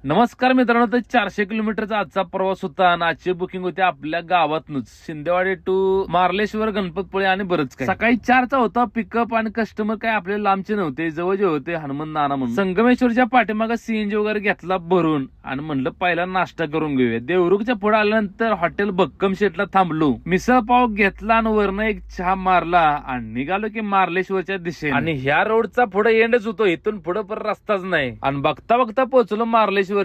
नमस्कार मित्रांनो, तर 400 किलोमीटरचा आजचा प्रवास होता आणि आजची बुकिंग होती आपल्या गावातूनच शिंदेवाडी टू मार्लेश्वर, गणपतपुळे आणि बरंच काही. सकाळी 4चा होता पिकअप आणि कस्टमर काय आपले लांबचे नव्हते, जवळचे होते. हनुमान नाना म्हणून संगमेश्वरच्या पाठीमागे सीएनजी वगैरे घेतला भरून आणि म्हणलं पहिला नाश्ता करून घेऊया. देवरुखच्या पुढे आल्यानंतर हॉटेल भक्कम शेटला थांबलो, मिसळ पाव घेतला आणि वरनं एक चहा मारला आणि निघालो की मार्लेश्वरच्या दिशेने. आणि ह्या रोडचा पुढे एंडच होतो, इथून पुढे पर रस्ताच नाही. आणि बघता बघता पोहोचलो मार्लेश्वरच्या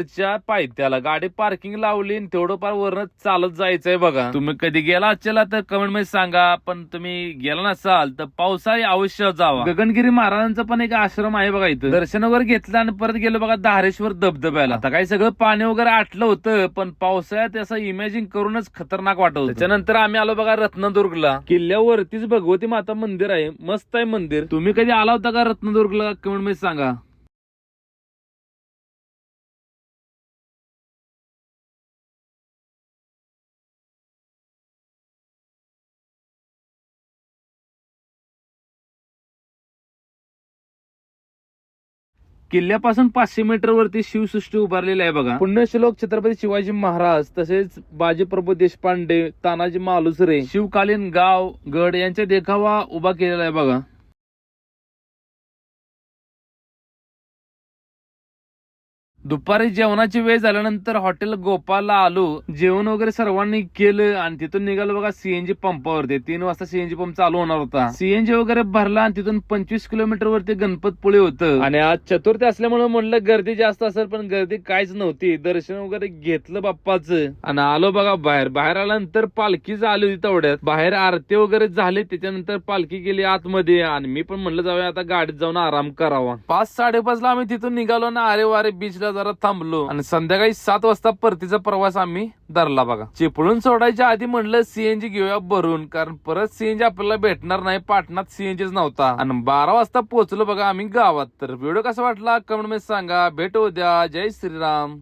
पायथ्याला. गाडी पार्किंग लावली आणि तेवढं पार वरनं चालत जायचंय बघा. तुम्ही कधी गेला असेल तर कमेंट मध्ये सांगा, पण तुम्ही गेला नसाल तर पावसाळी अवश्य जावा. गगनगिरी महाराजांचा पण एक आश्रम आहे बघा इथं. दर्शन वगैरे घेतलं आणि परत गेलो बघा धारेश्वर धबधब्याला. आता काही सगळं पाणी वगैरे आटलं होतं, पण पावसाळ्यात असं इमॅजिन करूनच खतरनाक वाटत होतं. त्याच्यानंतर आम्ही आलो बघा रत्नदुर्गला. किल्ल्यावरतीच भगवती माता मंदिर आहे, मस्त आहे मंदिर. तुम्ही कधी आला होता का रत्नदुर्गला? कमेंट मध्ये सांगा. किल्ल्यापासून 500 मीटर वरती शिवसृष्टी उभारलेली आहे बघा. पुण्यश्लोक छत्रपती शिवाजी महाराज, तसेच बाजीप्रभू देशपांडे, तानाजी मालुसरे, शिवकालीन गाव गड यांचा देखावा उभा केलेला आहे बघा. दुपारी जेवणाची वेळ झाल्यानंतर हॉटेल गोपालला आलो. जेवण वगैरे सर्वांनी केलं आणि तिथून निघालो बघा सीएनजी पंपावरती. 3 वाजता सीएनजी पंप चालू होणार होता. सीएनजी वगैरे भरला आणि तिथून 25 किलोमीटर वरती गणपतपुळे होतं. आणि आज चतुर्थी असल्यामुळे म्हणलं गर्दी जास्त असेल, पण गर्दी काहीच नव्हती. दर्शन वगैरे घेतलं बाप्पाचं आणि आलो बघा बाहेर. बाहेर आल्यानंतर पालखी झाली होती तेवढ्यात. बाहेर आरती वगैरे झाली, त्याच्यानंतर पालखी गेली आतमध्ये आणि मी पण म्हणलं जाऊया आता गाडीत जाऊन आराम करावा. 5-5:30 ला आम्ही तिथून निघालो ना अरे वारे बीचला जरा थांबलो आणि संध्याकाळी 7 वाजता परतीचा प्रवास आम्ही धरला बघा. चिपळूण सोडायच्या आधी म्हणलं सीएनजी घेऊया भरून, कारण परत सीएनजी आपल्याला भेटणार नाही. पाटणात सीएनजीच नव्हता आणि 12 वाजता पोहोचलो बघा आम्ही गावात. तर व्हिडिओ कसा वाटला कमेंट मध्ये सांगा. भेटू उद्या. जय श्रीराम.